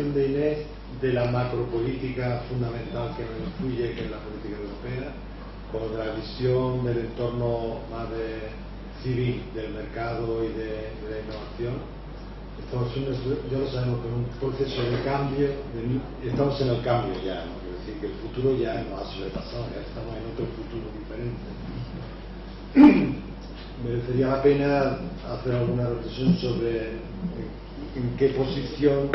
intervención de Inés de la macropolítica fundamental que nos influye, que es la política europea, con la visión del entorno más civil del mercado y de la innovación. Ya lo sabemos, que es un proceso de cambio, estamos en el cambio ya, ¿no? Es decir, que el futuro ya nos ha sobrepasado, ya estamos en otro futuro diferente. Merecería la pena hacer alguna reflexión sobre en qué posición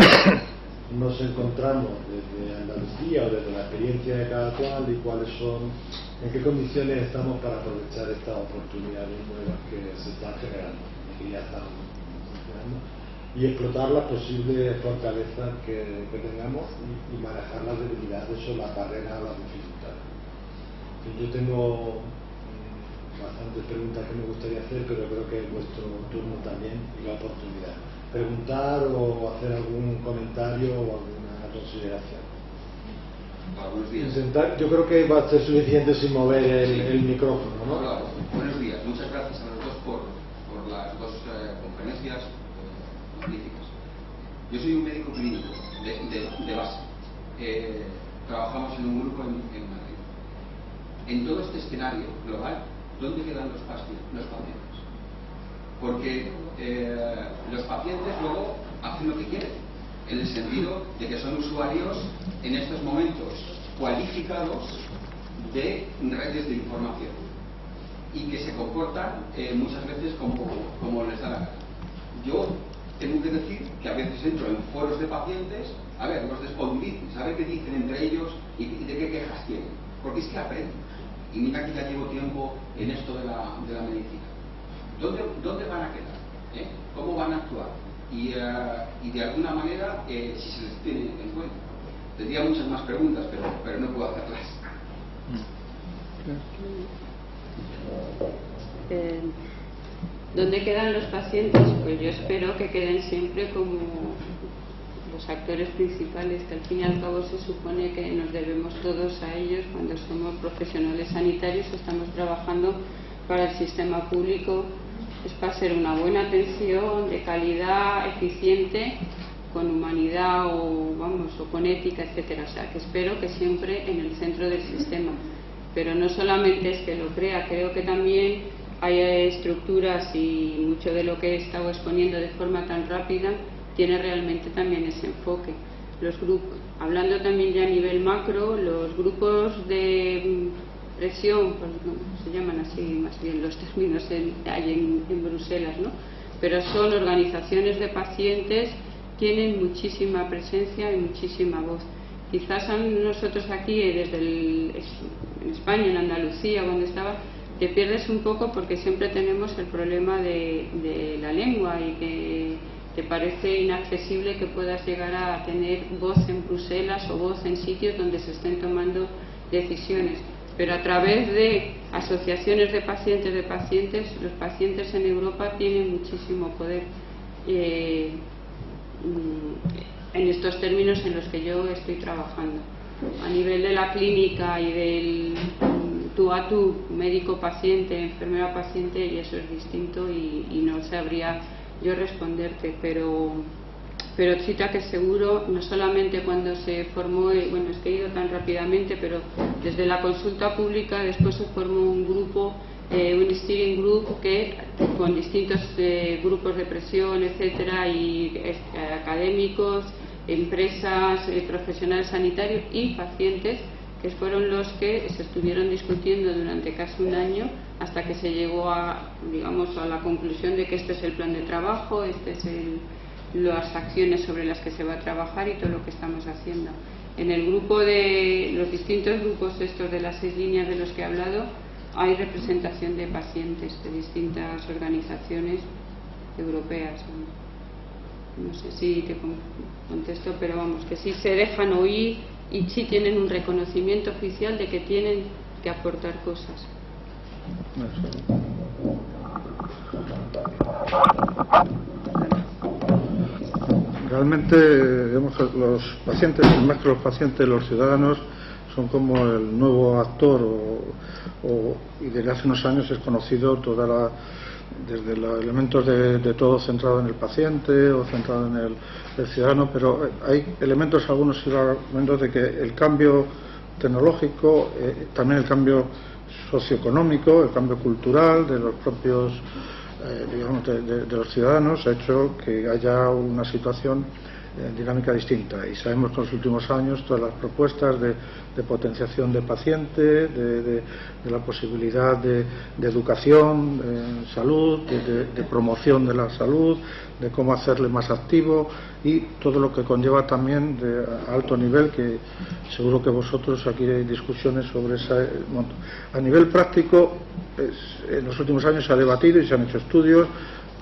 nos encontramos desde Andalucía o desde la experiencia de cada cual y cuáles son, en qué condiciones estamos para aprovechar estas oportunidades nuevas que se están generando y que ya están funcionando, y explotar las posibles fortalezas que tengamos y manejar las debilidades o las barreras o las dificultades. Yo tengo bastantes preguntas que me gustaría hacer, pero creo que es vuestro turno también y la oportunidad. Preguntar o hacer algún comentario o alguna consideración. Buenos días. Yo creo que va a ser suficiente sin mover el micrófono, ¿no? Claro. Buenos días. Muchas gracias a los dos por las dos conferencias magníficas. Yo soy un médico clínico de base. Trabajamos en un grupo en Madrid. En todo este escenario global, ¿dónde quedan los pacientes? Porque los pacientes luego hacen lo que quieren, en el sentido de que son usuarios en estos momentos cualificados de redes de información y que se comportan muchas veces como les da la gana. Yo tengo que decir que a veces entro en foros de pacientes, a ver, los de espondilitis, a ver qué dicen entre ellos y de qué quejas tienen, porque es que aprenden. Y mira que ya llevo tiempo en esto de la medicina. ¿Dónde van a quedar? ¿Cómo van a actuar? Y de alguna manera, si se les tiene en cuenta. Tendría muchas más preguntas, pero no puedo hacerlas. ¿Dónde quedan los pacientes? Pues yo espero que queden siempre como los actores principales, que al fin y al cabo se supone que nos debemos todos a ellos cuando somos profesionales sanitarios, estamos trabajando para el sistema público, es para ser una buena atención de calidad, eficiente, con humanidad o con ética, etcétera. O sea, que espero que siempre en el centro del sistema. Pero no solamente es que lo crea, creo que también hay estructuras, y mucho de lo que he estado exponiendo de forma tan rápida tiene realmente también ese enfoque. Los grupos, hablando también ya a nivel macro, los grupos de presión, pues, no, se llaman así más bien los términos hay en Bruselas, ¿no? Pero son organizaciones de pacientes, tienen muchísima presencia y muchísima voz. Quizás a nosotros aquí, en España, en Andalucía, donde estaba, te pierdes un poco porque siempre tenemos el problema de la lengua y que te parece inaccesible que puedas llegar a tener voz en Bruselas o voz en sitios donde se estén tomando decisiones. Pero a través de asociaciones de pacientes, los pacientes en Europa tienen muchísimo poder en estos términos en los que yo estoy trabajando. A nivel de la clínica y del tú a tú, médico-paciente, enfermera-paciente, y eso es distinto y no sabría yo responderte, pero cita que seguro, no solamente cuando se formó, bueno, es que he ido tan rápidamente, pero desde la consulta pública después se formó un grupo, un steering group que con distintos grupos de presión, etcétera, y académicos, empresas, profesionales sanitarios y pacientes, que fueron los que se estuvieron discutiendo durante casi un año hasta que se llegó a la conclusión de que este es el plan de trabajo, este es las acciones sobre las que se va a trabajar y todo lo que estamos haciendo. En el grupo de los distintos grupos estos de las 6 líneas de los que he hablado, hay representación de pacientes de distintas organizaciones europeas. No sé si te contesto, pero vamos, que sí se dejan oír y sí tienen un reconocimiento oficial de que tienen que aportar cosas. Realmente, los pacientes, más que los pacientes, los ciudadanos, son como el nuevo actor y desde hace unos años es conocido toda desde los elementos de todo centrado en el paciente o centrado en el ciudadano, pero hay elementos, algunos elementos de que el cambio tecnológico, también el cambio socioeconómico, el cambio cultural de los propios, digamos, de los ciudadanos, ha hecho que haya una situación dinámica distinta. Y sabemos que en los últimos años todas las propuestas de potenciación de paciente, de la posibilidad de educación en salud, de promoción de la salud, de cómo hacerle más activo y todo lo que conlleva también de alto nivel, que seguro que vosotros aquí hay discusiones sobre ese monto. A nivel práctico, en los últimos años se ha debatido y se han hecho estudios,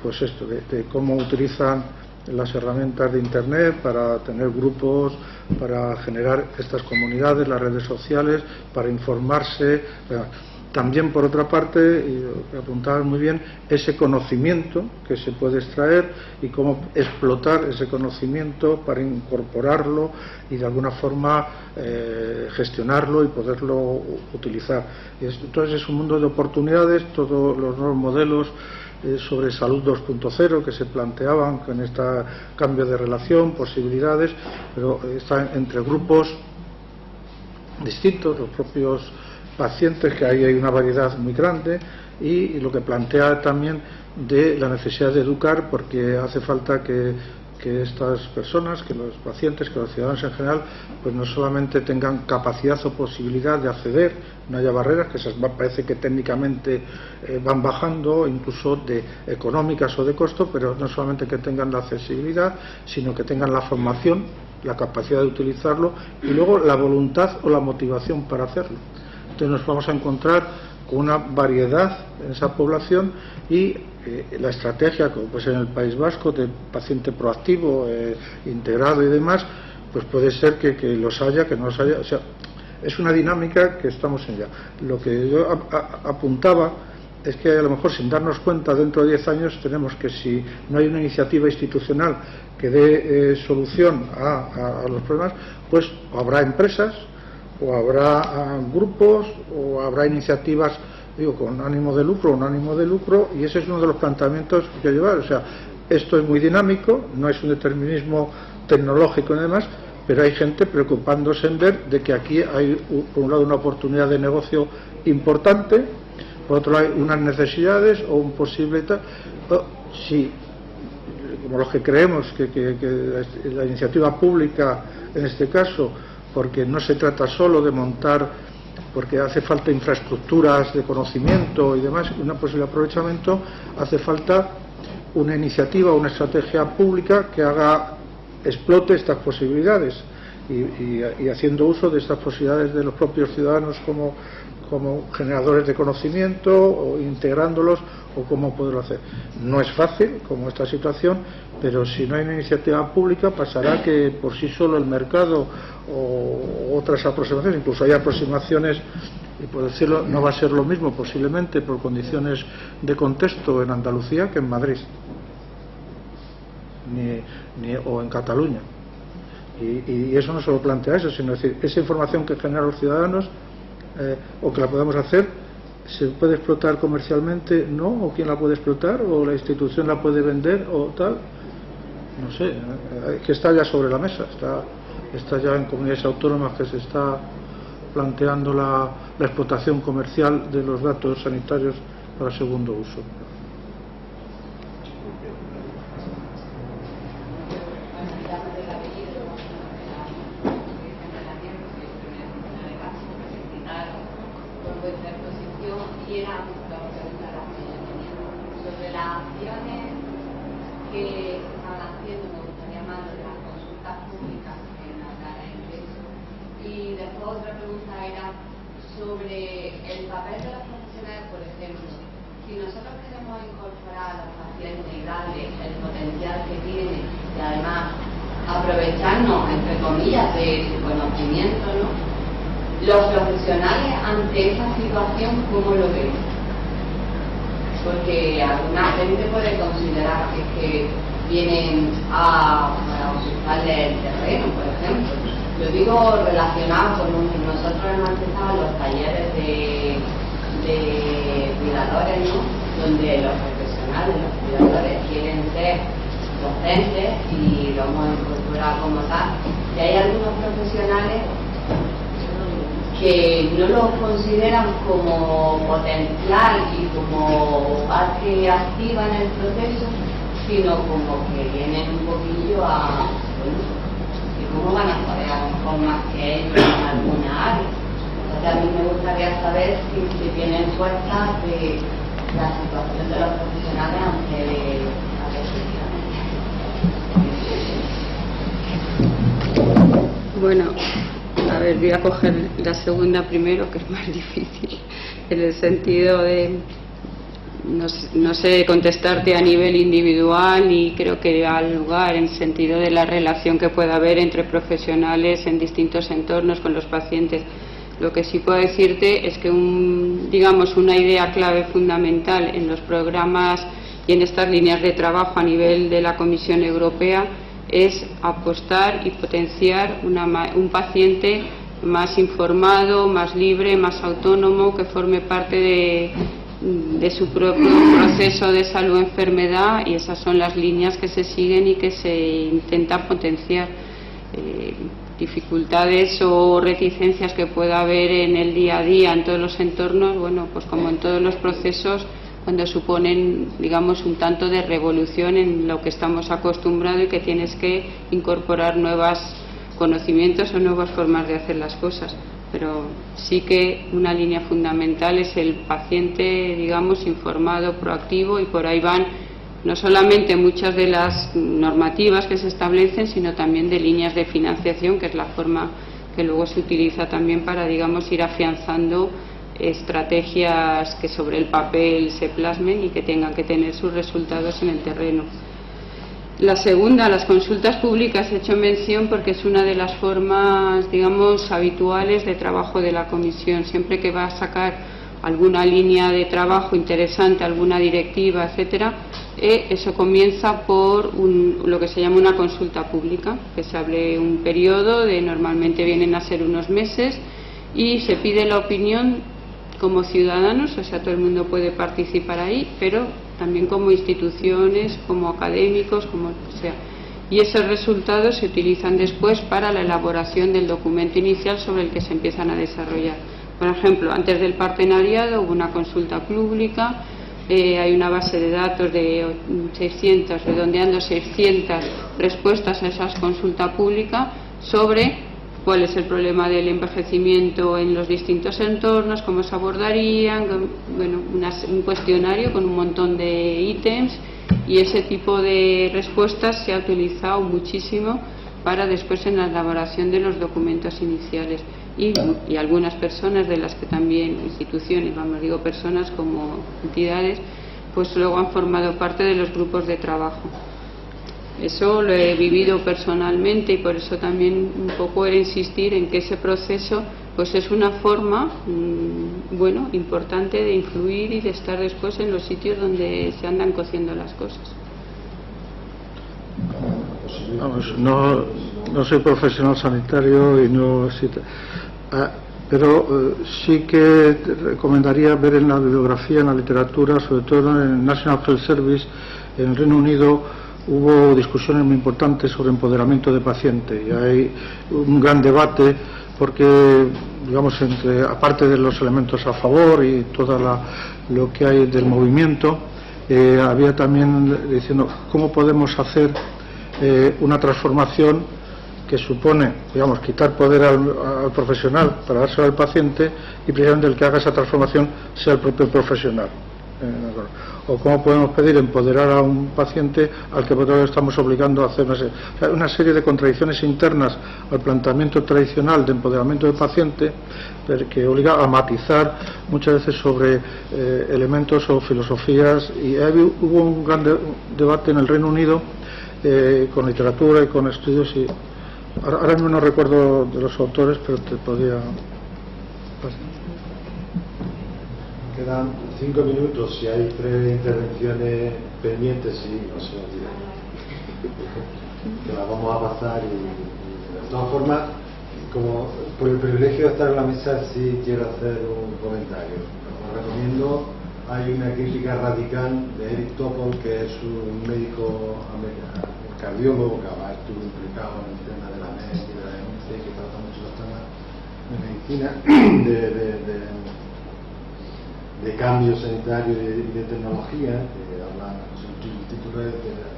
pues esto, de cómo utilizan las herramientas de Internet para tener grupos, para generar estas comunidades, las redes sociales, para informarse. También, por otra parte, y lo que apuntabas muy bien, ese conocimiento que se puede extraer y cómo explotar ese conocimiento para incorporarlo y de alguna forma gestionarlo y poderlo utilizar. Entonces es un mundo de oportunidades, todos los nuevos modelos sobre salud 2.0 que se planteaban con este cambio de relación, posibilidades, pero están entre grupos distintos, los propios pacientes, que ahí hay una variedad muy grande, y lo que plantea también de la necesidad de educar, porque hace falta que estas personas, que los pacientes, que los ciudadanos en general, pues no solamente tengan capacidad o posibilidad de acceder, no haya barreras, que esas parece que técnicamente van bajando, incluso de económicas o de costo, pero no solamente que tengan la accesibilidad, sino que tengan la formación, la capacidad de utilizarlo y luego la voluntad o la motivación para hacerlo. Entonces nos vamos a encontrar con una variedad en esa población y la estrategia, como pues en el País Vasco, de paciente proactivo, integrado y demás, pues puede ser que los haya, que no los haya. O sea, es una dinámica que estamos en ya. Lo que yo apuntaba es que a lo mejor, sin darnos cuenta, dentro de 10 años tenemos que, si no hay una iniciativa institucional que dé solución a los problemas, pues habrá empresas o habrá grupos o habrá iniciativas, digo, con ánimo de lucro o no ánimo de lucro, y ese es uno de los planteamientos que hay que llevar. O sea, esto es muy dinámico, no es un determinismo tecnológico y demás, pero hay gente preocupándose en ver de que aquí hay, por un lado, una oportunidad de negocio importante, por otro lado, hay unas necesidades o un posible tal. Si, como los que creemos que la iniciativa pública, en este caso, porque no se trata solo de montar, porque hace falta infraestructuras de conocimiento y demás, un posible aprovechamiento, hace falta una iniciativa, una estrategia pública que explote estas posibilidades y haciendo uso de estas posibilidades de los propios ciudadanos como generadores de conocimiento, o integrándolos, o cómo poderlo hacer. No es fácil, como esta situación, pero si no hay una iniciativa pública, pasará que por sí solo el mercado o otras aproximaciones, incluso hay aproximaciones, y por decirlo, no va a ser lo mismo posiblemente por condiciones de contexto en Andalucía que en Madrid o en Cataluña, y eso no solo plantea eso, sino decir, esa información que generan los ciudadanos, o que la podemos hacer, ¿se puede explotar comercialmente? ¿No? ¿O quién la puede explotar? ¿O la institución la puede vender? ¿O tal? No sé, que está ya sobre la mesa, está ya en comunidades autónomas que se está planteando la explotación comercial de los datos sanitarios para segundo uso. Sobre el papel de los profesionales, por ejemplo, si nosotros queremos incorporar a los pacientes y darle el potencial que tiene y además aprovecharnos, entre comillas, de su conocimiento, ¿no? Los profesionales ante esa situación, ¿cómo lo ven? Porque alguna gente puede considerar que vienen a usurparle el terreno, por ejemplo. Lo digo relacionado con nosotros hemos empezado los talleres de cuidadores, ¿no? Donde los profesionales profesionales, los cuidadores quieren ser docentes y lo hemos incorporado como tal. Y hay algunos profesionales que no lo consideran como potencial y como parte activa en el proceso, sino como que vienen un poquillo a, bueno, ¿y cómo van a saber a lo mejor más que ellos en alguna área? Entonces a mí me gustaría saber si tienen fuerza de la situación de los profesionales ante las restricciones. Bueno, a ver, voy a coger la segunda primero, que es más difícil, en el sentido de, no sé contestarte a nivel individual, y creo que da lugar en sentido de la relación que pueda haber entre profesionales en distintos entornos con los pacientes. Lo que sí puedo decirte es que digamos una idea clave fundamental en los programas y en estas líneas de trabajo a nivel de la Comisión Europea es apostar y potenciar un paciente más informado, más libre, más autónomo, que forme parte de su propio proceso de salud-enfermedad, y esas son las líneas que se siguen y que se intentan potenciar. Dificultades o reticencias que pueda haber en el día a día en todos los entornos, bueno, pues como en todos los procesos, cuando suponen, digamos, un tanto de revolución en lo que estamos acostumbrados y que tienes que incorporar nuevos conocimientos o nuevas formas de hacer las cosas. Pero sí que una línea fundamental es el paciente, digamos, informado, proactivo, y por ahí van no solamente muchas de las normativas que se establecen, sino también de líneas de financiación, que es la forma que luego se utiliza también para, digamos, ir afianzando estrategias que sobre el papel se plasmen y que tengan que tener sus resultados en el terreno. La segunda, las consultas públicas, he hecho mención porque es una de las formas, digamos, habituales de trabajo de la Comisión. Siempre que va a sacar alguna línea de trabajo interesante, alguna directiva, etcétera, eso comienza por lo que se llama una consulta pública, que se abre un periodo de, normalmente vienen a ser unos meses, y se pide la opinión como ciudadanos, o sea, todo el mundo puede participar ahí, pero también como instituciones, como académicos, como sea. Y esos resultados se utilizan después para la elaboración del documento inicial sobre el que se empiezan a desarrollar. Por ejemplo, antes del partenariado hubo una consulta pública, hay una base de datos de 600, redondeando 600 respuestas a esa consulta pública sobre cuál es el problema del envejecimiento en los distintos entornos, cómo se abordarían, bueno, un cuestionario con un montón de ítems, y ese tipo de respuestas se ha utilizado muchísimo para después en la elaboración de los documentos iniciales. Y algunas personas, de las que también instituciones, vamos, digo personas como entidades, pues luego han formado parte de los grupos de trabajo. Eso lo he vivido personalmente, y por eso también un poco era insistir en que ese proceso pues es una forma bueno, importante de influir y de estar después en los sitios donde se andan cociendo las cosas. Vamos, no soy profesional sanitario y no, pero sí que recomendaría ver en la bibliografía, en la literatura, sobre todo en el National Health Service, en el Reino Unido, hubo discusiones muy importantes sobre empoderamiento de paciente, y hay un gran debate porque, digamos, aparte de los elementos a favor y todo lo que hay del movimiento, había también diciendo cómo podemos hacer una transformación que supone, digamos, quitar poder al profesional para dárselo al paciente, y precisamente el que haga esa transformación sea el propio profesional. O cómo podemos pedir empoderar a un paciente al que nosotros estamos obligando a hacer una serie de contradicciones internas al planteamiento tradicional de empoderamiento del paciente, que obliga a matizar muchas veces sobre elementos o filosofías. Y hubo un gran debate en el Reino Unido con literatura y con estudios, y ahora mismo no recuerdo de los autores, pero te podría pasar. Quedan 5 minutos, si hay 3 intervenciones pendientes, sí, no se olviden, que las vamos a pasar. Y de todas formas, como por el privilegio de estar en la mesa, sí quiero hacer un comentario. Os recomiendo hay una crítica radical de Eric Topol, que es un médico cardiólogo que además estuvo implicado en el tema de la MES y de la denuncia, que trata mucho los temas de medicina, de cambio sanitario y de tecnología, que habla, el título es de la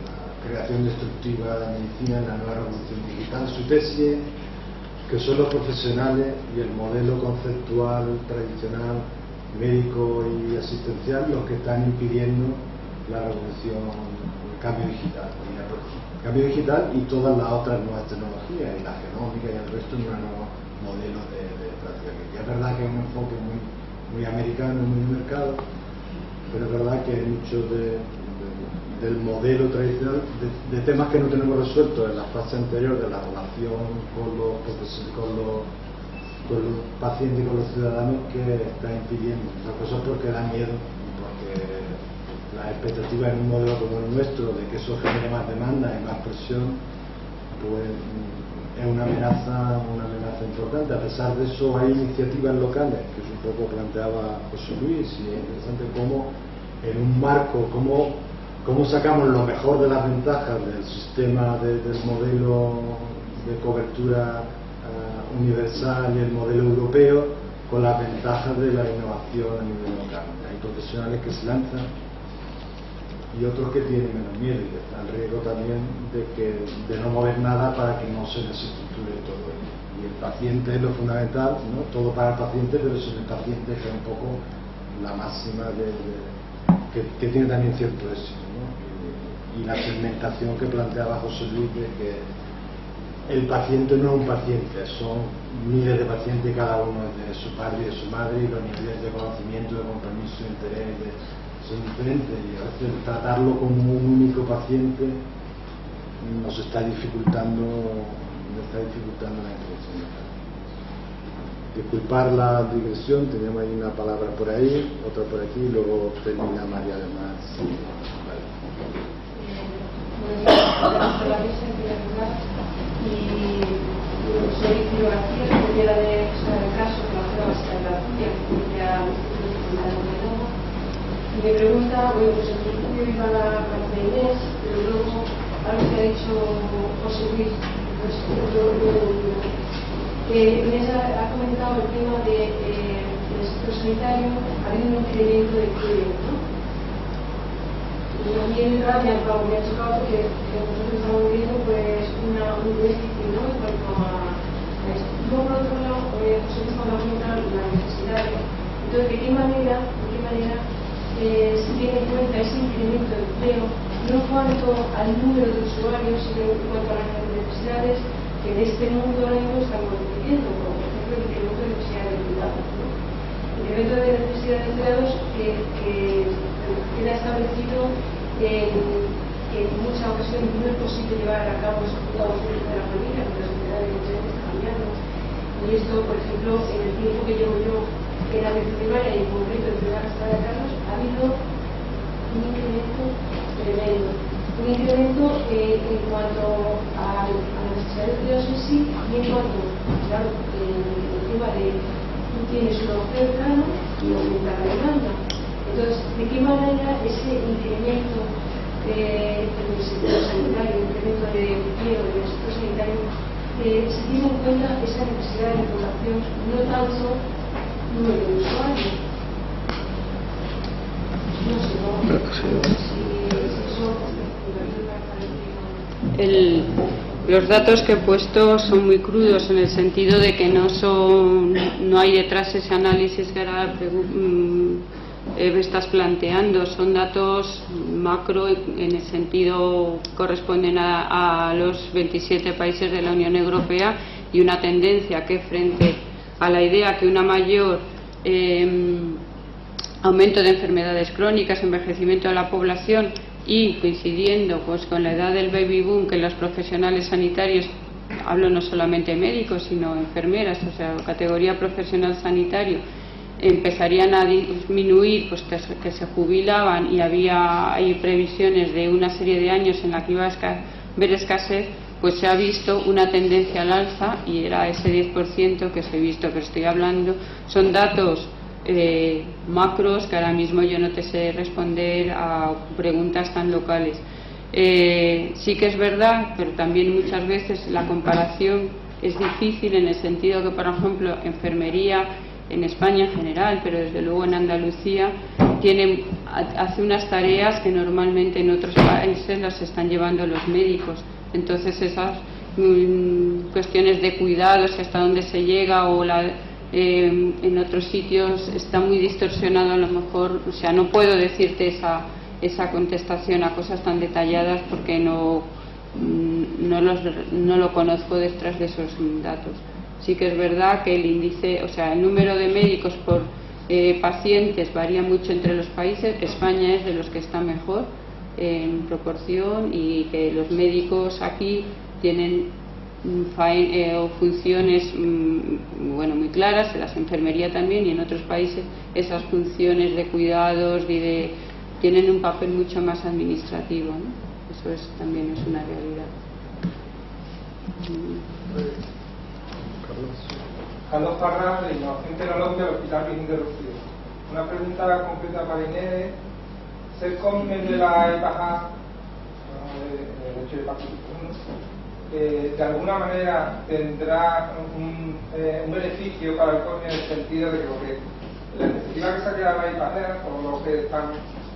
creación destructiva de la medicina en la nueva revolución digital. Su tesis es que son los profesionales y el modelo conceptual tradicional médico y asistencial los que están impidiendo la revolución, el cambio digital. El cambio digital y todas las otras nuevas tecnologías, y la genómica y el resto de un nuevo modelo de práctica. Y es verdad que es un enfoque muy americano, muy mercado, pero es verdad que hay mucho del modelo tradicional, de temas que no tenemos resueltos en la fase anterior de la relación con los pacientes y con los ciudadanos, que está impidiendo. Las cosas porque da miedo, porque la expectativa en un modelo como el nuestro de que eso genere más demanda y más presión, pues es una amenaza importante. A pesar de eso hay iniciativas locales, que es un poco planteaba José Luis, y es interesante cómo en un marco, cómo sacamos lo mejor de las ventajas del sistema del modelo de cobertura universal y el modelo europeo con las ventajas de la innovación a nivel local. Hay profesionales que se lanzan y otros que tienen menos miedo, y que está el riesgo también de no mover nada para que no se desestructure todo ello. Y el paciente es lo fundamental, ¿no? Todo para el paciente, pero sin el paciente, que es un poco la máxima que tiene también cierto éxito, ¿no? Y la segmentación que planteaba José Luis, de que el paciente no es un paciente, son miles de pacientes, cada uno de su padre y de su madre, y los niveles de conocimiento, de compromiso, de interés, son diferentes, y a veces tratarlo como un único paciente nos está dificultando la intervención. Disculpar la digresión, teníamos ahí una palabra por ahí, otra por aquí, y luego termina María además. Vale. Y soy filografía, compañera de caso, que la prueba está en la tuya, que ha y me pregunta, bueno, pues en principio iba a la Inés, pero luego algo que ha dicho José Luis, pues Inés ha comentado el tema del sector sanitario, ha habido un incremento de empleo, ¿no? Y a mí en realidad me ha chocado que nosotros estamos viendo pues un déficit, ¿no?, en cuanto a esto. Luego, por otro lado, José Luis cuando comenta las necesidades. Entonces, ¿de qué manera se tiene en cuenta ese incremento de empleo, no en cuanto al número de usuarios, sino en cuanto a las necesidades que en este mundo ahora mismo estamos viviendo, como por ejemplo el incremento de necesidad de cuidados, ¿no? El incremento de necesidad de cuidados que queda establecido en muchas ocasiones no es posible llevar a cabo esos cuidados de la familia, porque la sociedad evidentemente está cambiando. Y esto, por ejemplo, en el tiempo que llevo yo en la atención primaria y en concreto en Ciudad de Carlos, ha habido un incremento tremendo. Un incremento en cuanto a la necesidad de cuidados en sí, y en cuanto, claro, el tema de tú tienes una oferta, ¿no?, y aumenta la demanda. Entonces, ¿de qué manera ese incremento del sector sanitario, el incremento de empleo del sector sanitario, se tiene en cuenta esa necesidad de la población, no tanto número de usuarios? No sé si eso los datos que he puesto son muy crudos, en el sentido de que no hay detrás ese análisis que ahora estás planteando. Son datos macro, en el sentido corresponden a los 27 países de la Unión Europea, y una tendencia que, frente a la idea que una mayor aumento de enfermedades crónicas, envejecimiento de la población, y coincidiendo pues con la edad del baby boom, que los profesionales sanitarios, hablo no solamente médicos sino enfermeras, o sea, categoría profesional sanitario, empezarían a disminuir, pues que se jubilaban, y hay previsiones de una serie de años en la que iba a haber escasez, pues se ha visto una tendencia al alza, y era ese 10% que se ha visto. Pero estoy hablando, son datos macros que ahora mismo yo no te sé responder a preguntas tan locales. Sí que es verdad, pero también muchas veces la comparación es difícil en el sentido que, por ejemplo, enfermería en España en general, pero desde luego en Andalucía, hace unas tareas que normalmente en otros países las están llevando los médicos. Entonces esas cuestiones de cuidados, hasta dónde se llega, o en otros sitios está muy distorsionado a lo mejor. O sea, no puedo decirte esa contestación a cosas tan detalladas porque no lo conozco detrás de esos datos. Sí que es verdad que el índice, o sea, el número de médicos por pacientes varía mucho entre los países. España es de los que está mejor en proporción, y que los médicos aquí tienen funciones muy claras, en la enfermería también, y en otros países esas funciones de cuidados tienen un papel mucho más administrativo, ¿no? Eso también es una realidad. Carlos Parra, de Innovación Tecnológica del Hospital Virgen de Rocío. Una pregunta concreta para Inés. Ser cómplice de la EPAJA, el hecho de participar, de alguna manera tendrá un beneficio para el CONI, en el sentido de que la iniciativa que se ha creado la EPAJA, por lo que están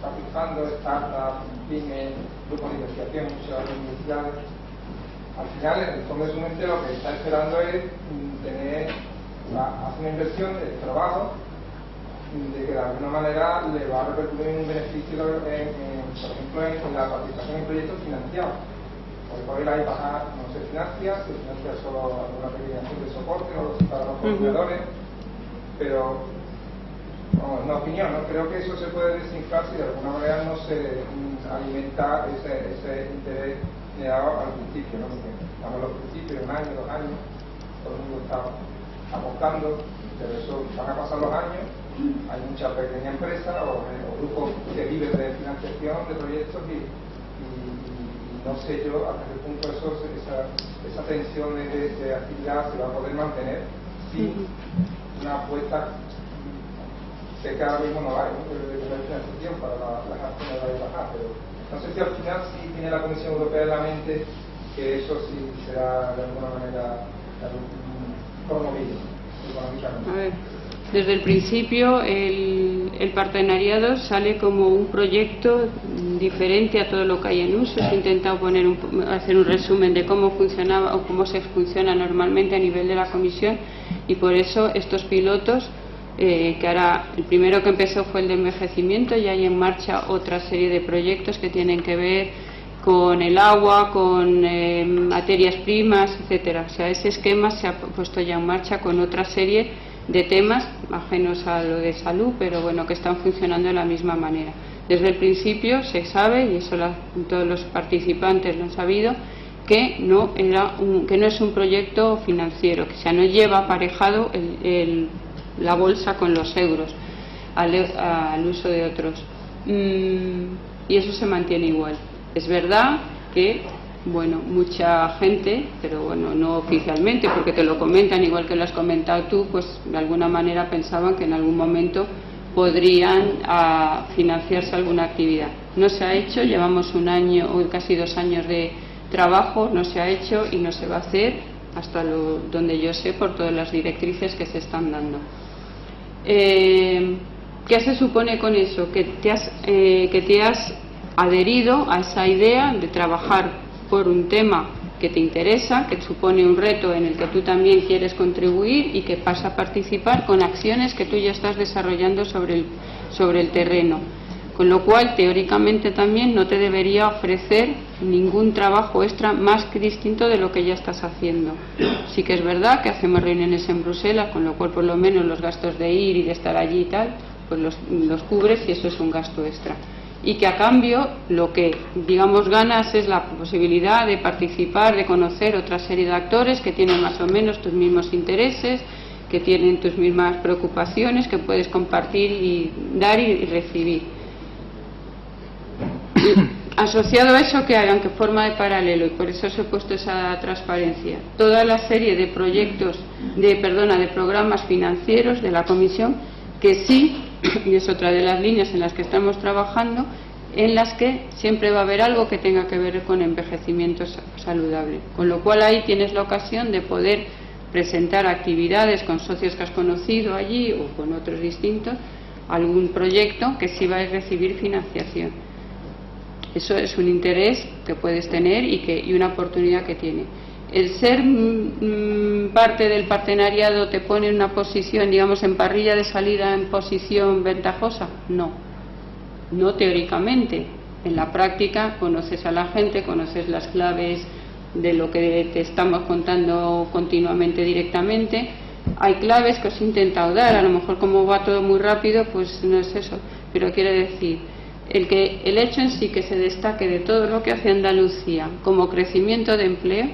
participando, startups, pymes, grupos de investigación, muchas universidades, al final, en el fondo de su mente, lo que está esperando es hacer una inversión de trabajo, de que de alguna manera le va a repercutir un beneficio, por ejemplo, en la participación en proyectos financiados. Porque por ahí la EPAJA no se financia solo alguna pequeña acción de soporte para los consumidores, pero en una opinión, ¿no? Creo que eso se puede desinflar si de alguna manera no se alimenta ese interés generado al principio, ¿no? Porque estamos en los principios, 1 año, 2 años, todo el mundo está apostando, pero eso van a pasar los años, hay muchas pequeñas empresas o grupos que viven de financiación de proyectos y no sé yo hasta qué punto esa tensión de actividad se va a poder mantener sin una apuesta que ahora mismo no hay, ¿no? De financiación para las acciones de la EPAJA, pero no sé si al final sí tiene la Comisión Europea en la mente que eso sí será de alguna manera promovido económicamente. A ver, desde el principio el partenariado sale como un proyecto diferente a todo lo que hay en uso. Se ha intentado hacer un resumen de cómo funcionaba o cómo se funciona normalmente a nivel de la Comisión, y por eso estos pilotos, que ahora el primero que empezó fue el de envejecimiento, y hay en marcha otra serie de proyectos que tienen que ver con el agua, con materias primas, etcétera. O sea, ese esquema se ha puesto ya en marcha con otra serie de temas ajenos a lo de salud, pero bueno, que están funcionando de la misma manera. Desde el principio se sabe, y eso todos los participantes lo han sabido, que no es un proyecto financiero, que no lleva aparejado la bolsa con los euros al uso de otros, y eso se mantiene igual. Es verdad que mucha gente, pero no oficialmente, porque te lo comentan igual que lo has comentado tú, pues de alguna manera pensaban que en algún momento podrían financiarse alguna actividad. No se ha hecho, llevamos 1 año o casi 2 años de trabajo, no se ha hecho y no se va a hacer hasta donde yo sé, por todas las directrices que se están dando. ¿Qué se supone con eso? Que te has adherido a esa idea de trabajar por un tema que te interesa, que supone un reto en el que tú también quieres contribuir, y que vas a participar con acciones que tú ya estás desarrollando sobre el terreno. Con lo cual, teóricamente también no te debería ofrecer ningún trabajo extra más que distinto de lo que ya estás haciendo. Sí que es verdad que hacemos reuniones en Bruselas, con lo cual por lo menos los gastos de ir y de estar allí y tal, pues los cubres, y eso es un gasto extra. Y que a cambio lo que ganas es la posibilidad de participar, de conocer otra serie de actores que tienen más o menos tus mismos intereses, que tienen tus mismas preocupaciones, que puedes compartir y dar y recibir. Asociado a eso, que hagan que forma de paralelo, y por eso os he puesto esa transparencia, toda la serie de proyectos, de programas financieros de la Comisión que sí, y es otra de las líneas en las que estamos trabajando, en las que siempre va a haber algo que tenga que ver con envejecimiento saludable, con lo cual ahí tienes la ocasión de poder presentar actividades con socios que has conocido allí o con otros distintos, algún proyecto que sí va a recibir financiación. Eso es un interés que puedes tener y una oportunidad que tiene. El ser parte del partenariado te pone en una posición, digamos, en parrilla de salida, en posición ventajosa. No teóricamente. En la práctica conoces a la gente, conoces las claves de lo que te estamos contando continuamente directamente. Hay claves que os he intentado dar, a lo mejor como va todo muy rápido, pues no es eso, pero quiero decir, el hecho en sí que se destaque de todo lo que hace Andalucía como crecimiento de empleo,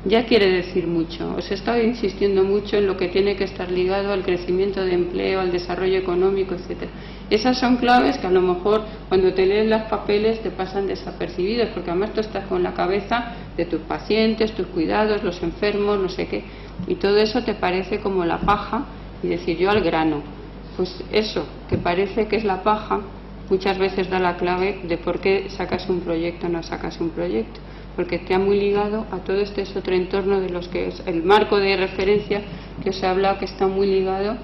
ya quiere decir mucho. Os he estado insistiendo mucho en lo que tiene que estar ligado al crecimiento de empleo, al desarrollo económico, etcétera. Esas son claves que a lo mejor cuando te lees los papeles te pasan desapercibidos, porque además tú estás con la cabeza de tus pacientes, tus cuidados, los enfermos, no sé qué, y todo eso te parece como la paja, y decir yo al grano. Pues eso, que parece que es la paja, muchas veces da la clave de por qué sacas un proyecto o no sacas un proyecto, porque está muy ligado a todo este otro entorno de los que es el marco de referencia que os he hablado, que está muy ligado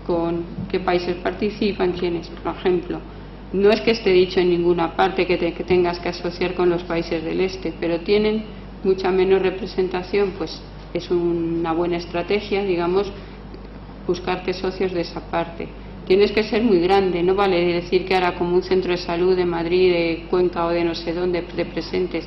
con qué países participan, quiénes. Por ejemplo, no es que esté dicho en ninguna parte que tengas que asociar con los países del este, pero tienen mucha menos representación, pues es una buena estrategia, digamos, buscarte socios de esa parte. Tienes que ser muy grande, no vale decir que ahora como un centro de salud de Madrid, de Cuenca o de no sé dónde, de presentes.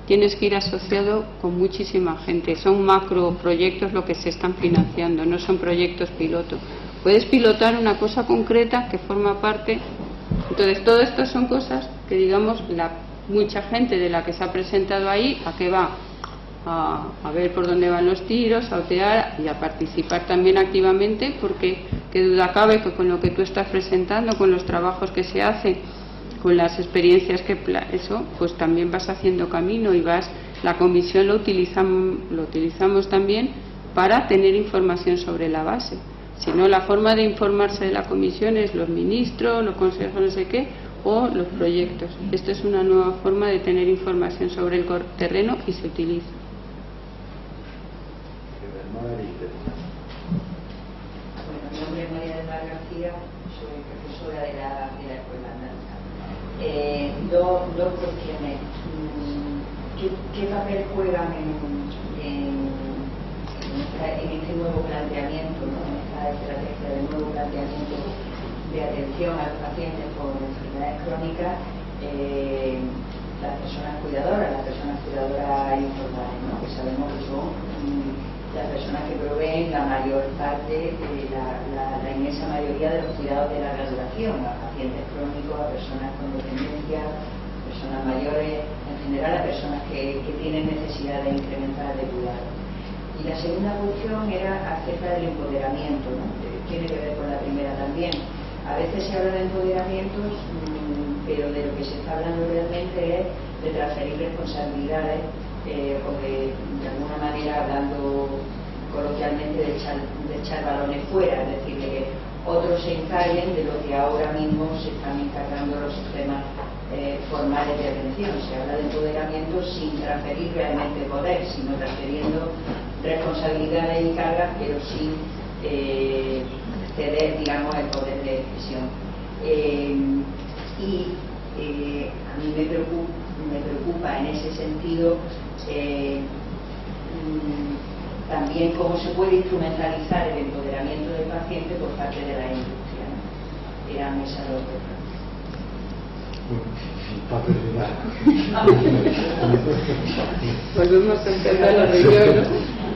Tienes que ir asociado con muchísima gente. Son macroproyectos lo que se están financiando, no son proyectos piloto. Puedes pilotar una cosa concreta que forma parte. Entonces, todo esto son cosas que, digamos, mucha gente de la que se ha presentado ahí, ¿a qué va? A ver por dónde van los tiros, a otear y a participar también activamente, porque qué duda cabe que con lo que tú estás presentando, con los trabajos que se hacen, con las experiencias que eso, pues también vas haciendo camino y la comisión lo utilizamos también para tener información sobre la base. Si no, la forma de informarse de la comisión es los ministros, los consejos, no sé qué, o los proyectos. Esto es una nueva forma de tener información sobre el terreno y se utiliza. Bueno, mi nombre es María del Mar García, soy profesora de la Escuela Andaluza. Dos cuestiones. ¿Qué papel juegan en este nuevo planteamiento, ¿no? En esta estrategia de nuevo planteamiento de atención a los pacientes con enfermedades crónicas, las personas cuidadoras informales, ¿no? Que sabemos que son las personas que proveen la mayor parte, la inmensa mayoría de los cuidados de larga duración, a pacientes crónicos, a personas con dependencia, a personas mayores, en general a personas que tienen necesidad de incrementar de cuidado. Y la segunda cuestión era acerca del empoderamiento, ¿no? Tiene que ver con la primera también. A veces se habla de empoderamientos, pero de lo que se está hablando realmente es de transferir responsabilidades o de alguna manera, hablando coloquialmente, de echar balones fuera, es decir, de que otros se encarguen de lo que ahora mismo se están encargando los sistemas formales de atención. Se habla de empoderamiento sin transferir realmente poder, sino transfiriendo responsabilidades y cargas, pero sin ceder, digamos, el poder de decisión. A mí me preocupa en ese sentido también cómo se puede instrumentalizar el empoderamiento del paciente por parte de la industria, ¿no? Eran esas dos cosas. Volvemos a empezar los riñones.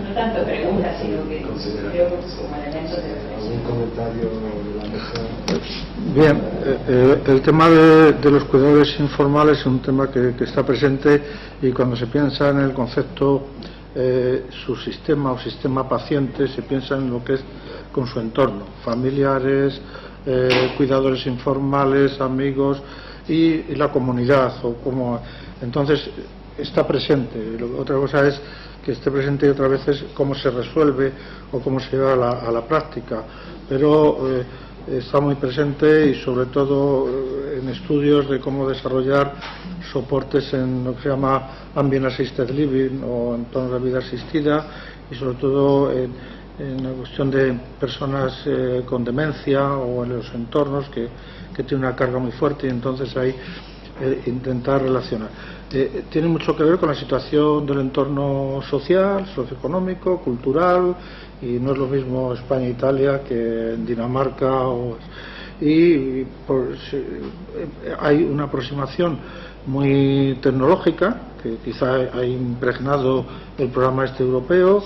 No tanto preguntas, sino que creo que como elementos de reflexión. ¿Algún comentario de la mesa? Bien, el tema de los cuidadores informales es un tema que está presente, y cuando se piensa en el concepto subsistema o sistema paciente, se piensa en lo que es con su entorno, familiares, cuidadores informales, amigos y la comunidad, o como entonces está presente. Otra cosa es que esté presente, y otra vez es cómo se resuelve o cómo se lleva a la práctica. Pero está muy presente, y sobre todo en estudios de cómo desarrollar soportes en lo que se llama ambient assisted living o entornos de vida asistida, y sobre todo en la cuestión de personas con demencia o en los entornos que tienen una carga muy fuerte, y entonces ahí intentar relacionar. Tiene mucho que ver con la situación del entorno social, socioeconómico, cultural, y no es lo mismo España e Italia que en Dinamarca hay una aproximación muy tecnológica que quizá ha impregnado el programa europeo,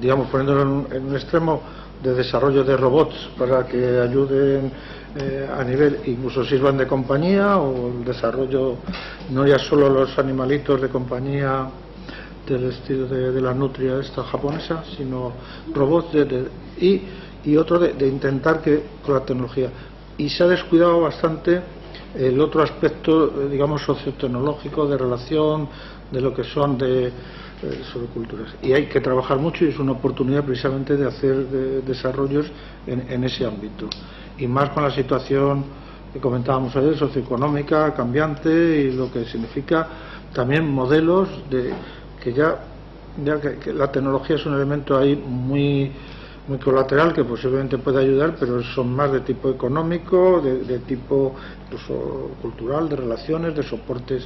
digamos, poniéndolo en un extremo de desarrollo de robots para que ayuden a nivel, incluso sirvan de compañía, o el desarrollo no ya solo los animalitos de compañía del estilo de la nutria esta japonesa, sino robots y otro de intentar que con la tecnología. Y se ha descuidado bastante el otro aspecto, digamos, sociotecnológico, de relación, de lo que son sobre culturas. Y hay que trabajar mucho, y es una oportunidad precisamente de hacer desarrollos en ese ámbito. Y más con la situación que comentábamos ayer, socioeconómica, cambiante, y lo que significa también modelos que la tecnología es un elemento ahí muy colateral, que posiblemente puede ayudar, pero son más de tipo económico, de tipo incluso cultural, de relaciones, de soportes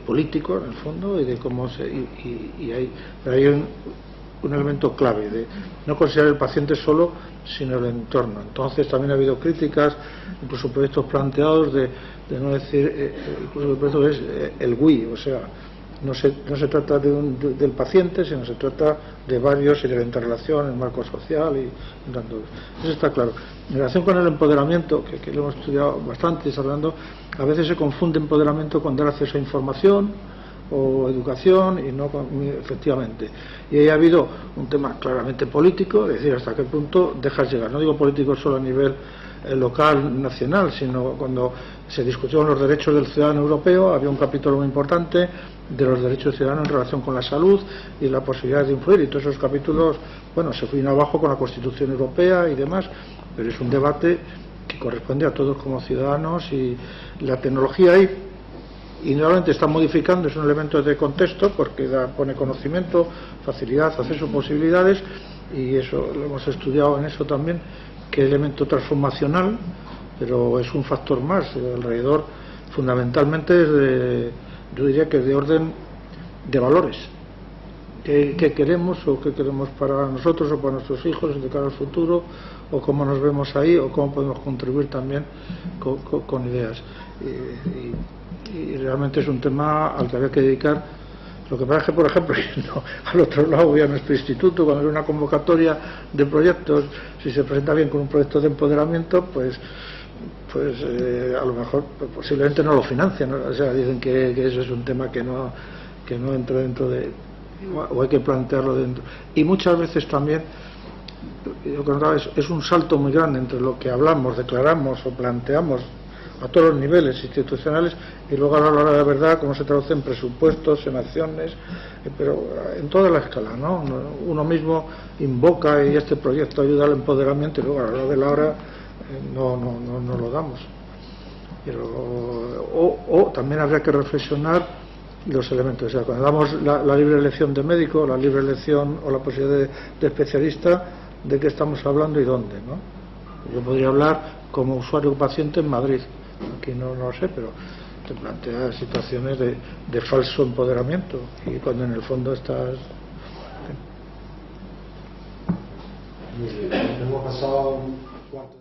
políticos en el fondo, y de cómo pero hay un elemento clave de no considerar el paciente solo, sino el entorno. Entonces también ha habido críticas, incluso proyectos planteados de no decir, incluso el proyecto es el WI, o sea, no se trata del paciente, sino se trata de varios, y de la interrelación, el marco social, y tanto. Eso está claro. En relación con el empoderamiento, que lo hemos estudiado bastante, desarrollando, a veces se confunde empoderamiento con dar acceso a información o educación, y no efectivamente. Y ahí ha habido un tema claramente político, es decir, hasta qué punto dejas llegar. No digo político solo a nivel local, nacional, sino cuando se discutieron los derechos del ciudadano europeo, había un capítulo muy importante de los derechos del ciudadano en relación con la salud y la posibilidad de influir, y todos esos capítulos, bueno, se fueron abajo con la Constitución Europea y demás, pero es un debate que corresponde a todos como ciudadanos, y la tecnología ahí indudablemente está modificando, es un elemento de contexto porque pone conocimiento, facilidad, acceso, posibilidades, y eso lo hemos estudiado en eso también, que elemento transformacional, pero es un factor más alrededor, fundamentalmente yo diría que es de orden de valores. ¿Qué queremos, o qué queremos para nosotros o para nuestros hijos de cara al futuro, o cómo nos vemos ahí, o cómo podemos contribuir también con ideas? Y realmente es un tema al que había que dedicar. Lo que pasa es que, por ejemplo, al otro lado voy a nuestro instituto, cuando hay una convocatoria de proyectos, si se presenta bien con un proyecto de empoderamiento, pues a lo mejor posiblemente no lo financian, ¿no? O sea, dicen que eso es un tema que no entra dentro de, o hay que plantearlo dentro. Y muchas veces también, yo creo que es un salto muy grande entre lo que hablamos, declaramos o planteamos a todos los niveles institucionales, y luego a la hora de la verdad cómo se traduce en presupuestos, en acciones, pero en toda la escala, ¿no? Uno mismo invoca, y este proyecto ayuda al empoderamiento, y luego a la hora de la hora no lo damos. Pero, o también habría que reflexionar los elementos, o sea, cuando damos la libre elección de médico, la libre elección o la posibilidad de especialista, ¿de qué estamos hablando y dónde, no? Yo podría hablar como usuario o paciente en Madrid, aquí no lo sé, pero te plantea situaciones de falso empoderamiento, y cuando en el fondo estás... Muy bien, hemos pasado un cuarto.